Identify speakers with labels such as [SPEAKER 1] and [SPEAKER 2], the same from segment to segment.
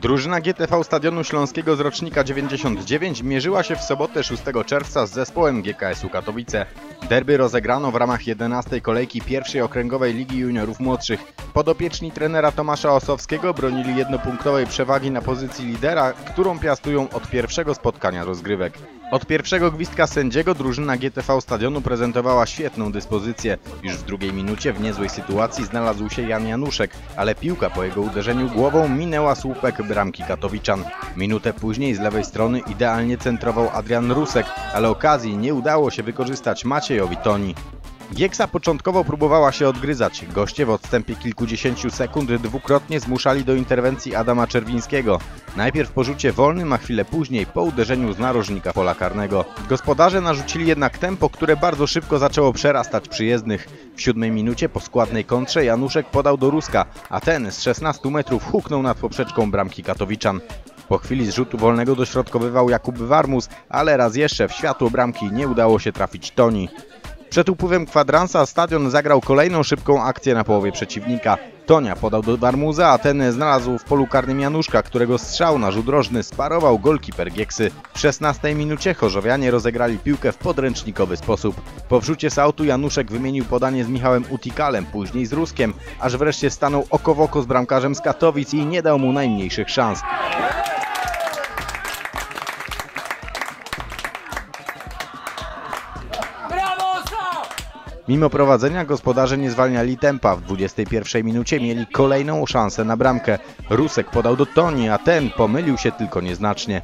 [SPEAKER 1] Drużyna GTV Stadionu Śląskiego z rocznika 99 mierzyła się w sobotę 6 czerwca z zespołem GKS-u Katowice. Derby rozegrano w ramach 11. kolejki pierwszej okręgowej Ligi Juniorów Młodszych. Podopieczni trenera Tomasza Osowskiego bronili jednopunktowej przewagi na pozycji lidera, którą piastują od pierwszego spotkania rozgrywek. Od pierwszego gwizdka sędziego drużyna GTV Stadionu prezentowała świetną dyspozycję. Już w drugiej minucie w niezłej sytuacji znalazł się Jan Januszek, ale piłka po jego uderzeniu głową minęła słupek bramki katowiczan. Minutę później z lewej strony idealnie centrował Adrian Rusek, ale okazji nie udało się wykorzystać Maciejowi Toni. Gieksa początkowo próbowała się odgryzać. Goście w odstępie kilkudziesięciu sekund dwukrotnie zmuszali do interwencji Adama Czerwińskiego. Najpierw po rzucie wolnym, a chwilę później po uderzeniu z narożnika pola karnego. Gospodarze narzucili jednak tempo, które bardzo szybko zaczęło przerastać przyjezdnych. W 7 minucie po składnej kontrze Januszek podał do Ruska, a ten z 16 metrów huknął nad poprzeczką bramki katowiczan. Po chwili z rzutu wolnego dośrodkowywał Jakub Warmus, ale raz jeszcze w światło bramki nie udało się trafić Toni. Przed upływem kwadransa Stadion zagrał kolejną szybką akcję na połowie przeciwnika. Tonia podał do Warmuza, a ten znalazł w polu karnym Januszka, którego strzał na rzut rożny sparował golkiper Gieksy. W 16 minucie chorzowianie rozegrali piłkę w podręcznikowy sposób. Po wrzucie z autu Januszek wymienił podanie z Michałem Utikalem, później z Ruskiem, aż wreszcie stanął oko w oko z bramkarzem z Katowic i nie dał mu najmniejszych szans. Mimo prowadzenia gospodarze nie zwalniali tempa. W 21 minucie mieli kolejną szansę na bramkę. Rusek podał do Toni, a ten pomylił się tylko nieznacznie.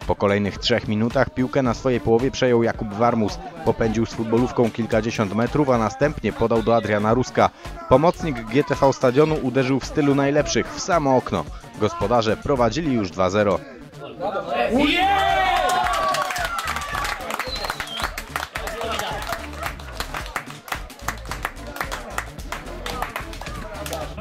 [SPEAKER 1] Po kolejnych 3 minutach piłkę na swojej połowie przejął Jakub Warmus. Popędził z futbolówką kilkadziesiąt metrów, a następnie podał do Adriana Ruska. Pomocnik GTV Stadionu uderzył w stylu najlepszych w samo okno. Gospodarze prowadzili już 2-0.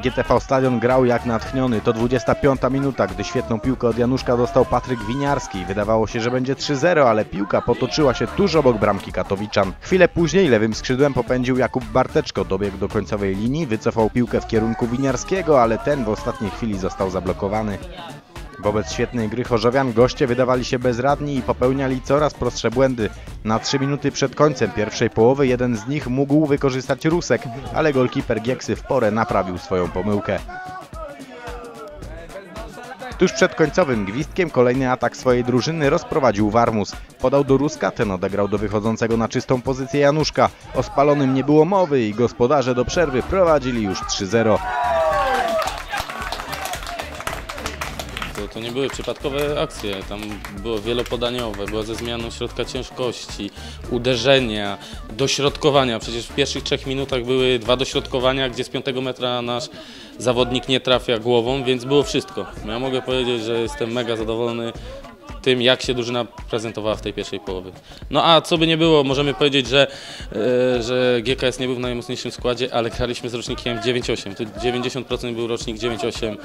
[SPEAKER 1] GTV Stadion grał jak natchniony. To 25 minuta, gdy świetną piłkę od Januszka dostał Patryk Winiarski. Wydawało się, że będzie 3-0, ale piłka potoczyła się tuż obok bramki katowiczan. Chwilę później lewym skrzydłem popędził Jakub Barteczko. Dobiegł do końcowej linii, wycofał piłkę w kierunku Winiarskiego, ale ten w ostatniej chwili został zablokowany. Wobec świetnej gry chorzowian goście wydawali się bezradni i popełniali coraz prostsze błędy. Na 3 minuty przed końcem pierwszej połowy jeden z nich mógł wykorzystać Rusek, ale golkiper Gieksy w porę naprawił swoją pomyłkę. Tuż przed końcowym gwizdkiem kolejny atak swojej drużyny rozprowadził Warmus. Podał do Ruska, ten odegrał do wychodzącego na czystą pozycję Januszka. O spalonym nie było mowy i gospodarze do przerwy prowadzili już 3-0.
[SPEAKER 2] To nie były przypadkowe akcje, tam było wielopodaniowe, było ze zmianą środka ciężkości, uderzenia, dośrodkowania. Przecież w pierwszych 3 minutach były 2 dośrodkowania, gdzie z 5 metra nasz zawodnik nie trafia głową, więc było wszystko. Ja mogę powiedzieć, że jestem mega zadowolony tym, jak się drużyna prezentowała w tej pierwszej połowie. No a co by nie było, możemy powiedzieć, że GKS nie był w najmocniejszym składzie, ale graliśmy z rocznikiem 9-8. Tu 90% był rocznik 9-8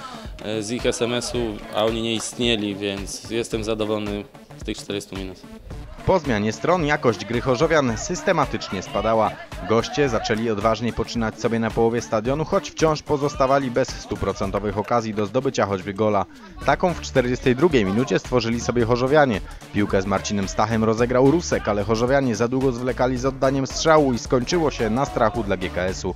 [SPEAKER 2] z ich SMS-u, a oni nie istnieli, więc jestem zadowolony z tych 400 minut.
[SPEAKER 1] Po zmianie stron jakość gry chorzowian systematycznie spadała. Goście zaczęli odważnie poczynać sobie na połowie stadionu, choć wciąż pozostawali bez 100% okazji do zdobycia choćby gola. Taką w 42 minucie stworzyli sobie chorzowianie. Piłkę z Marcinem Stachem rozegrał Rusek, ale chorzowianie za długo zwlekali z oddaniem strzału i skończyło się na strachu dla GKS-u.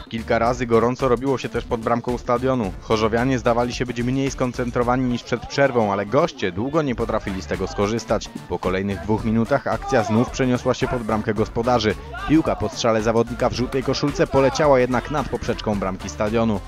[SPEAKER 1] Kilka razy gorąco robiło się też pod bramką stadionu. Chorzowianie zdawali się być mniej skoncentrowani niż przed przerwą, ale goście długo nie potrafili z tego skorzystać. Po kolejnych 2 minutach akcja znów przeniosła się pod bramkę gospodarzy. Piłka po strzale zawodnika w żółtej koszulce poleciała jednak nad poprzeczką bramki stadionu.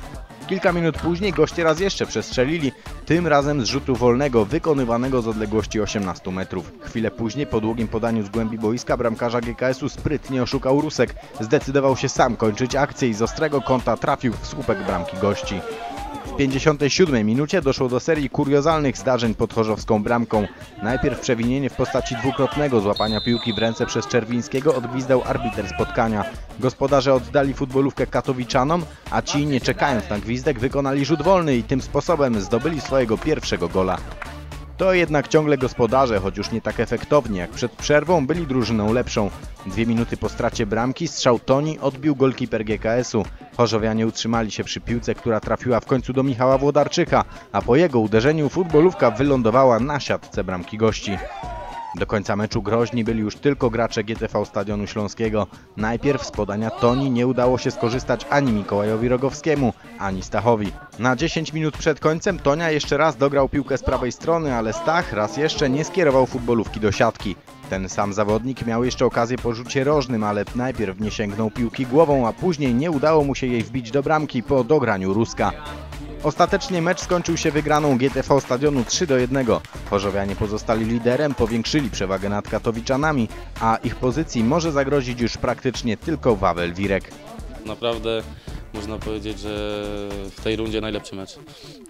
[SPEAKER 1] Kilka minut później goście raz jeszcze przestrzelili, tym razem z rzutu wolnego wykonywanego z odległości 18 metrów. Chwilę później po długim podaniu z głębi boiska bramkarza GKS-u sprytnie oszukał Rusek. Zdecydował się sam kończyć akcję i z ostrego kąta trafił w słupek bramki gości. W 57 minucie doszło do serii kuriozalnych zdarzeń pod chorzowską bramką. Najpierw przewinienie w postaci dwukrotnego złapania piłki w ręce przez Czerwińskiego odgwizdał arbiter spotkania. Gospodarze oddali futbolówkę katowiczanom, a ci, nie czekając na gwizdek, wykonali rzut wolny i tym sposobem zdobyli swojego pierwszego gola. To jednak ciągle gospodarze, choć już nie tak efektownie jak przed przerwą, byli drużyną lepszą. 2 minuty po stracie bramki strzał Toni odbił golkiper GKS-u. Chorzowianie utrzymali się przy piłce, która trafiła w końcu do Michała Włodarczyka, a po jego uderzeniu futbolówka wylądowała na siatce bramki gości. Do końca meczu groźni byli już tylko gracze GTV Stadionu Śląskiego. Najpierw z podania Toni nie udało się skorzystać ani Mikołajowi Rogowskiemu, ani Stachowi. Na 10 minut przed końcem Tonia jeszcze raz dograł piłkę z prawej strony, ale Stach raz jeszcze nie skierował futbolówki do siatki. Ten sam zawodnik miał jeszcze okazję po rzucie rożnym, ale najpierw nie sięgnął piłki głową, a później nie udało mu się jej wbić do bramki po dograniu Ruska. Ostatecznie mecz skończył się wygraną GTV Stadionu 3-1. Chorzowianie pozostali liderem, powiększyli przewagę nad Katowiczanami, a ich pozycji może zagrozić już praktycznie tylko Wawel Wirek.
[SPEAKER 2] Naprawdę można powiedzieć, że w tej rundzie najlepszy mecz.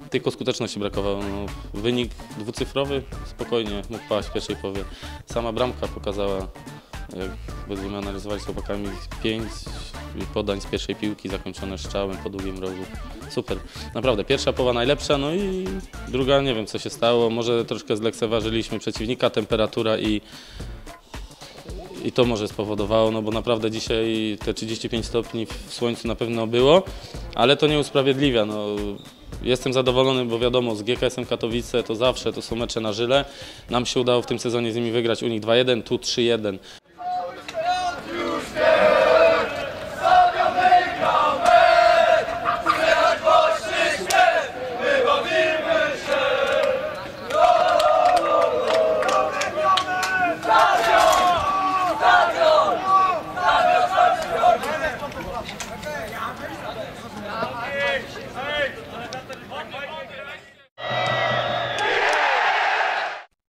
[SPEAKER 2] Tylko skuteczności brakowało. No, wynik dwucyfrowy spokojnie mógł paść w pierwszej połowie. Sama bramka pokazała, jak będziemy analizowali z chłopakami, 5 podań z pierwszej piłki zakończone strzałem po długim rogu. Super. Naprawdę pierwsza połowa najlepsza, no i druga nie wiem co się stało. Może troszkę zlekceważyliśmy przeciwnika, temperatura i to może spowodowało, no bo naprawdę dzisiaj te 35 stopni w słońcu na pewno było, ale to nie usprawiedliwia. No, jestem zadowolony, bo wiadomo, z GKS-em Katowice to zawsze to są mecze na żyle. Nam się udało w tym sezonie z nimi wygrać, u nich 2-1, tu 3-1.